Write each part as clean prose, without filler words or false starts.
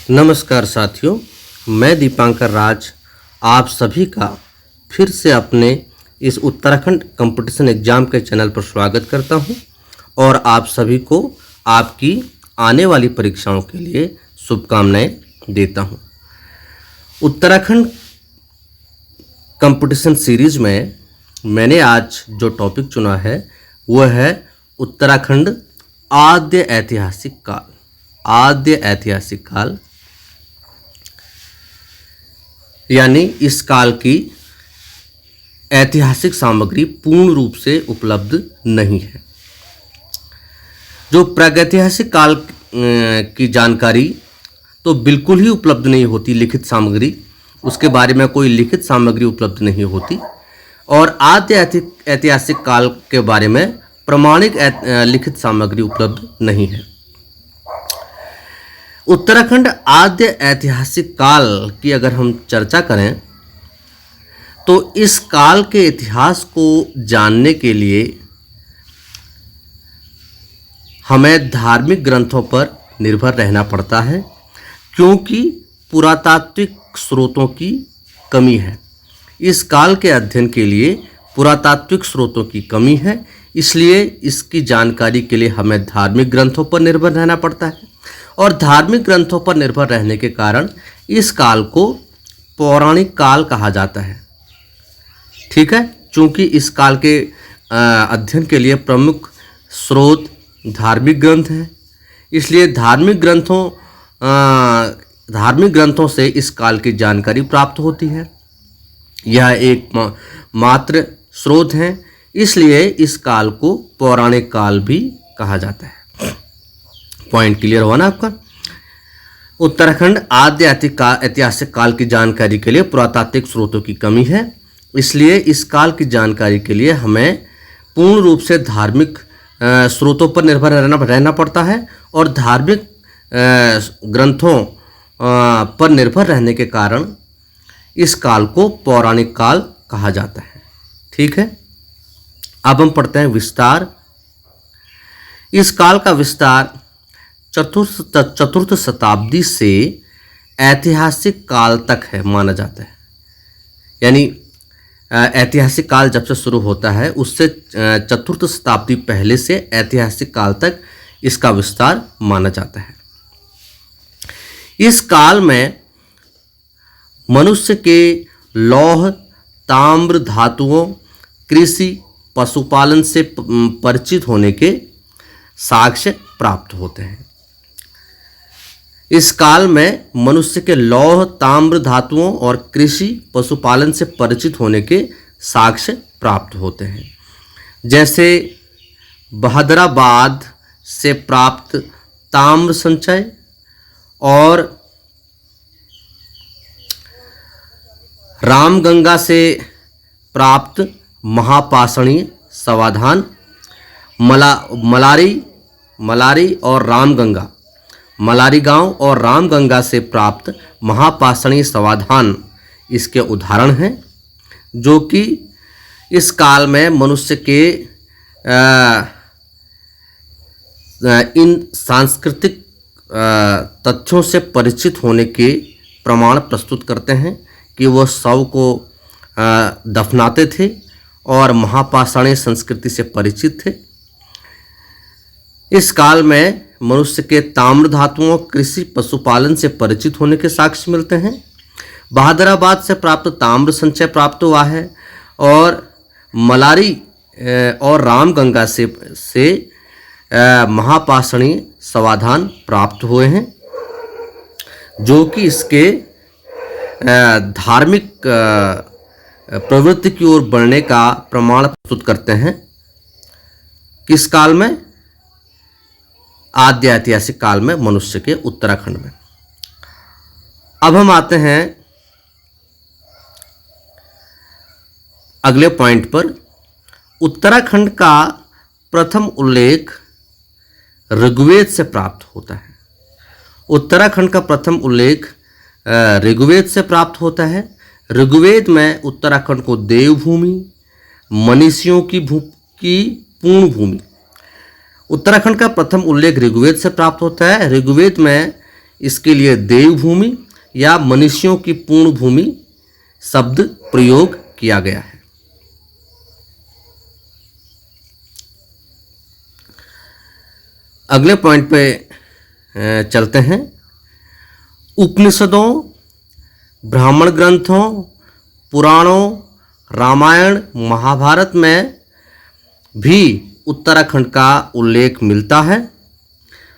नमस्कार साथियों, मैं दीपांकर राज आप सभी का फिर से अपने इस उत्तराखंड कंपटीशन एग्ज़ाम के चैनल पर स्वागत करता हूं और आप सभी को आपकी आने वाली परीक्षाओं के लिए शुभकामनाएं देता हूं। उत्तराखंड कंपटीशन सीरीज में मैंने आज जो टॉपिक चुना है वह है उत्तराखंड आद्य ऐतिहासिक काल। आद्य ऐतिहासिक काल यानी इस काल की ऐतिहासिक सामग्री पूर्ण रूप से उपलब्ध नहीं है। जो प्रागैतिहासिक काल की जानकारी तो बिल्कुल ही उपलब्ध नहीं होती, लिखित सामग्री उसके बारे में कोई लिखित सामग्री उपलब्ध नहीं होती, और आद्य ऐतिहासिक काल के बारे में प्रमाणिक लिखित सामग्री उपलब्ध नहीं है। उत्तराखंड आद्य ऐतिहासिक काल की अगर हम चर्चा करें तो इस काल के इतिहास को जानने के लिए हमें धार्मिक ग्रंथों पर निर्भर रहना पड़ता है, क्योंकि पुरातात्विक स्रोतों की कमी है। इस काल के अध्ययन के लिए पुरातात्विक स्रोतों की कमी है, इसलिए इसकी जानकारी के लिए हमें धार्मिक ग्रंथों पर निर्भर रहना पड़ता है, और धार्मिक ग्रंथों पर निर्भर रहने के कारण इस काल को पौराणिक काल कहा जाता है। ठीक है, चूंकि इस काल के अध्ययन के लिए प्रमुख स्रोत धार्मिक ग्रंथ हैं, इसलिए धार्मिक ग्रंथों से इस काल की जानकारी प्राप्त होती है। यह एक मात्र स्रोत हैं, इसलिए इस काल को पौराणिक काल भी कहा जाता है। पॉइंट क्लियर हुआ ना आपका। उत्तराखंड आद्य ऐतिहासिक काल की जानकारी के लिए पुरातात्विक स्रोतों की कमी है, इसलिए इस काल की जानकारी के लिए हमें पूर्ण रूप से धार्मिक स्रोतों पर निर्भर रहना पड़ता है, और धार्मिक ग्रंथों पर निर्भर रहने के कारण इस काल को पौराणिक काल कहा जाता है। ठीक है, अब हम पढ़ते हैं विस्तार। इस काल का विस्तार चतुर्थ शताब्दी से ऐतिहासिक काल तक है माना जाता है। यानी ऐतिहासिक काल जब से शुरू होता है उससे चतुर्थ शताब्दी पहले से ऐतिहासिक काल तक इसका विस्तार माना जाता है। इस काल में मनुष्य के लौह, ताम्र धातुओं, कृषि, पशुपालन से परिचित होने के साक्ष्य प्राप्त होते हैं। इस काल में मनुष्य के लौह, ताम्र धातुओं और कृषि, पशुपालन से परिचित होने के साक्ष्य प्राप्त होते हैं। जैसे बहादराबाद से प्राप्त ताम्र संचय और रामगंगा से प्राप्त महापाषाणीय समाधान, मलारी और रामगंगा, मलारी गांव और रामगंगा से प्राप्त महापाषाणीय समाधान इसके उदाहरण हैं, जो कि इस काल में मनुष्य के इन सांस्कृतिक तथ्यों से परिचित होने के प्रमाण प्रस्तुत करते हैं कि वह शव को दफनाते थे और महापाषाणीय संस्कृति से परिचित थे। इस काल में मनुष्य के ताम्र धातुओं, कृषि, पशुपालन से परिचित होने के साक्ष्य मिलते हैं। बहादराबाद से प्राप्त ताम्र संचय प्राप्त हुआ है, और मलारी और रामगंगा से महापाषाणीय समाधान प्राप्त हुए हैं, जो कि इसके धार्मिक प्रवृत्ति की ओर बढ़ने का प्रमाण प्रस्तुत करते हैं। किस काल में? आद्य ऐतिहासिक काल में, मनुष्य के उत्तराखंड में। अब हम आते हैं अगले पॉइंट पर। उत्तराखंड का प्रथम उल्लेख ऋग्वेद से प्राप्त होता है। उत्तराखंड का प्रथम उल्लेख ऋग्वेद से प्राप्त होता है। ऋग्वेद में उत्तराखंड को देवभूमि, मनीषियों की पूर्ण भूमि, उत्तराखंड का प्रथम उल्लेख ऋग्वेद से प्राप्त होता है। ऋग्वेद में इसके लिए देवभूमि या मनुष्यों की पूर्ण भूमि शब्द प्रयोग किया गया है। अगले पॉइंट पे चलते हैं। उपनिषदों, ब्राह्मण ग्रंथों, पुराणों, रामायण, महाभारत में भी उत्तराखंड का उल्लेख मिलता है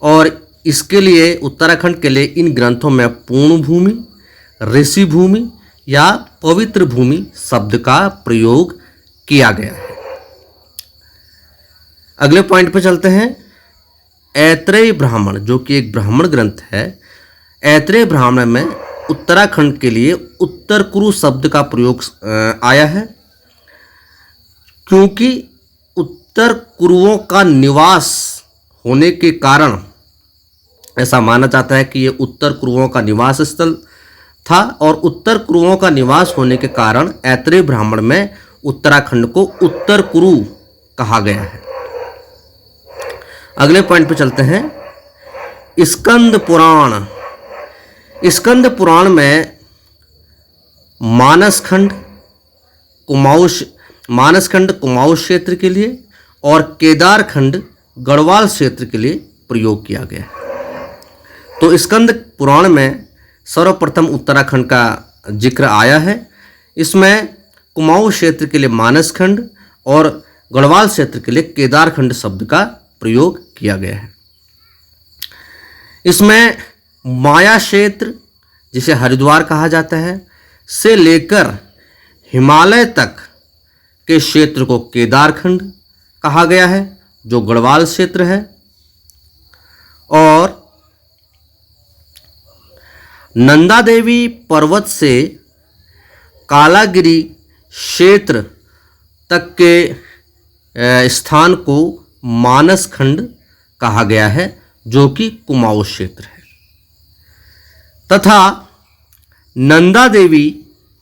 और इसके लिए उत्तराखंड के लिए इन ग्रंथों में पूर्ण भूमि, ऋषि भूमि या पवित्र भूमि शब्द का प्रयोग किया गया है। अगले पॉइंट पर चलते हैं। ऐत्रेय ब्राह्मण, जो कि एक ब्राह्मण ग्रंथ है, ऐत्रेय ब्राह्मण में उत्तराखंड के लिए उत्तर कुरु शब्द का प्रयोग आया है, क्योंकि उत्तर कुरुओं का निवास होने के कारण ऐसा माना जाता है कि ये उत्तर कुरुओं का निवास स्थल था और उत्तर कुरुओं का निवास होने के कारण ऐत्रेय ब्राह्मण में उत्तराखंड को उत्तर कुरु कहा गया है। अगले पॉइंट पे चलते हैं। स्कंद पुराण। स्कंद पुराण में मानसखंड कुमाऊं क्षेत्र के लिए और केदारखंड गढ़वाल क्षेत्र के लिए प्रयोग किया गया है। तो स्कंद पुराण में सर्वप्रथम उत्तराखंड का जिक्र आया है। इसमें कुमाऊं क्षेत्र के लिए मानसखंड और गढ़वाल क्षेत्र के लिए केदारखंड शब्द का प्रयोग किया गया है। इसमें माया क्षेत्र, जिसे हरिद्वार कहा जाता है, से लेकर हिमालय तक के क्षेत्र को केदारखंड कहा गया है, जो गढ़वाल क्षेत्र है, और नंदा देवी पर्वत से कालागिरी क्षेत्र तक के स्थान को मानसखंड कहा गया है, जो कि कुमाऊं क्षेत्र है, तथा नंदा देवी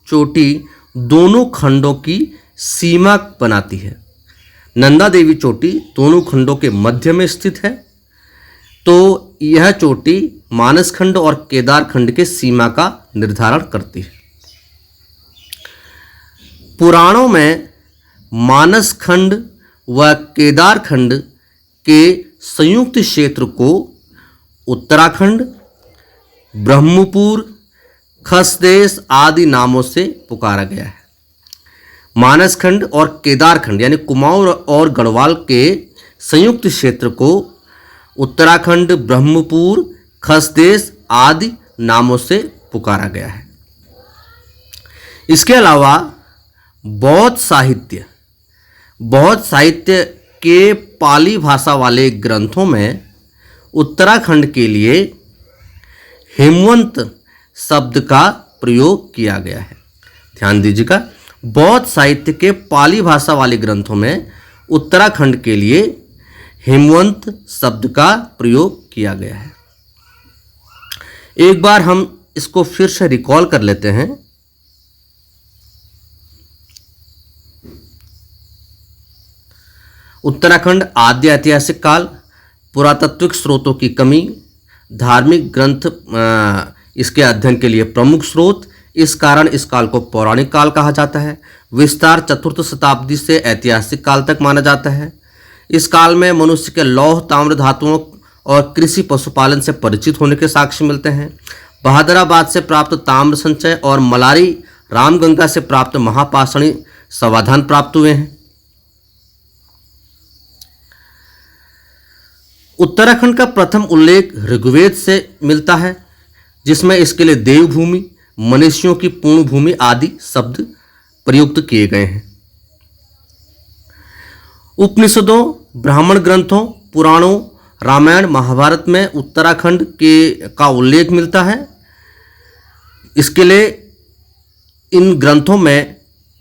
चोटी दोनों खंडों की सीमा बनाती है। नंदा देवी चोटी दोनों खंडों के मध्य में स्थित है, तो यह चोटी मानसखंड और केदारखंड के सीमा का निर्धारण करती है। पुराणों में मानसखंड व केदारखंड के संयुक्त क्षेत्र को उत्तराखंड, ब्रह्मपुर, खसदेश आदि नामों से पुकारा गया है। मानसखंड और केदारखंड यानी कुमाऊं और गढ़वाल के संयुक्त क्षेत्र को उत्तराखंड, ब्रह्मपुर, खसदेश आदि नामों से पुकारा गया है। इसके अलावा बौद्ध साहित्य के पाली भाषा वाले ग्रंथों में उत्तराखंड के लिए हेमवंत शब्द का प्रयोग किया गया है। ध्यान दीजिएगा, बौद्ध साहित्य के पाली भाषा वाले ग्रंथों में उत्तराखंड के लिए हेमवंत शब्द का प्रयोग किया गया है। एक बार हम इसको फिर से रिकॉल कर लेते हैं। उत्तराखंड आद्य ऐतिहासिक काल, पुरातात्विक स्रोतों की कमी, धार्मिक ग्रंथ इसके अध्ययन के लिए प्रमुख स्रोत, इस कारण इस काल को पौराणिक काल कहा जाता है। विस्तार 4th शताब्दी से ऐतिहासिक काल तक माना जाता है। इस काल में मनुष्य के लौह ताम्र धातुओं और कृषि पशुपालन से परिचित होने के साक्ष्य मिलते हैं। बहादुराबाद से प्राप्त ताम्र संचय और मलारी रामगंगा से प्राप्त महापाषाणी समाधान प्राप्त हुए हैं। उत्तराखंड का प्रथम उल्लेख ऋग्वेद से मिलता है, जिसमें इसके लिए देवभूमि, मनुष्यों की पूर्ण भूमि आदि शब्द प्रयुक्त किए गए हैं। उपनिषदों, ब्राह्मण ग्रंथों, पुराणों, रामायण, महाभारत में उत्तराखंड का उल्लेख मिलता है। इसके लिए इन ग्रंथों में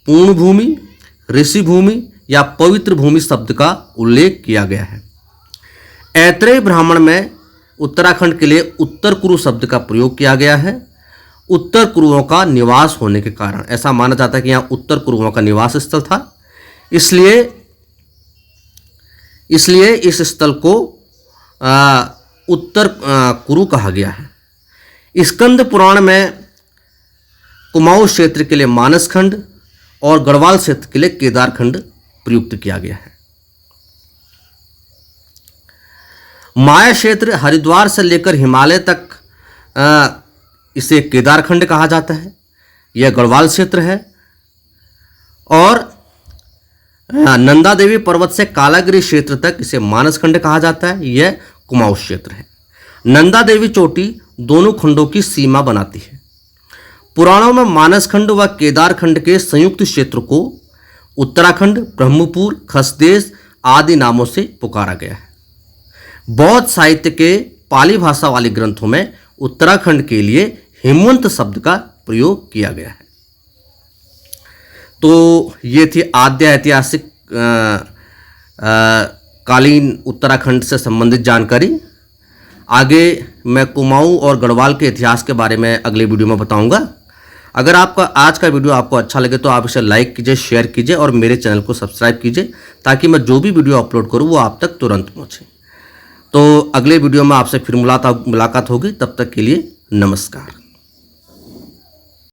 पूर्ण भूमि, ऋषि भूमि या पवित्र भूमि शब्द का उल्लेख किया गया है। ऐत्रेय ब्राह्मण में उत्तराखंड के लिए उत्तर कुरु शब्द का प्रयोग किया गया है। उत्तर कुरुओं का निवास होने के कारण ऐसा माना जाता है कि यहाँ उत्तर कुरुओं का निवास स्थल था, इसलिए इस स्थल को उत्तर कुरु कहा गया है। स्कंद पुराण में कुमाऊं क्षेत्र के लिए मानस खंड और गढ़वाल क्षेत्र के लिए केदार खंड प्रयुक्त किया गया है। माया क्षेत्र हरिद्वार से लेकर हिमालय तक इसे केदार खंड कहा जाता है, यह गढ़वाल क्षेत्र है। और नंदा देवी पर्वत से कालागिरी क्षेत्र तक इसे मानस खंड कहा जाता है, यह कुमाऊं क्षेत्र है। नंदा देवी चोटी दोनों खंडों की सीमा बनाती है। पुराणों में मानस खंड व केदार खंड के संयुक्त क्षेत्र को उत्तराखंड, ब्रह्मपुर, खसदेश आदि नामों से पुकारा गया है। बौद्ध साहित्य के पाली भाषा वाले ग्रंथों में उत्तराखंड के लिए हिमवंत शब्द का प्रयोग किया गया है। तो ये थी आद्य ऐतिहासिक कालीन उत्तराखंड से संबंधित जानकारी। आगे मैं कुमाऊं और गढ़वाल के इतिहास के बारे में अगले वीडियो में बताऊंगा। अगर आपका आज का वीडियो आपको अच्छा लगे तो आप इसे लाइक कीजिए, शेयर कीजिए और मेरे चैनल को सब्सक्राइब कीजिए, ताकि मैं जो भी वीडियो अपलोड करूं वो आप तक तुरंत पहुंचे। तो अगले वीडियो में आपसे फिर मुलाकात होगी। तब तक के लिए नमस्कार।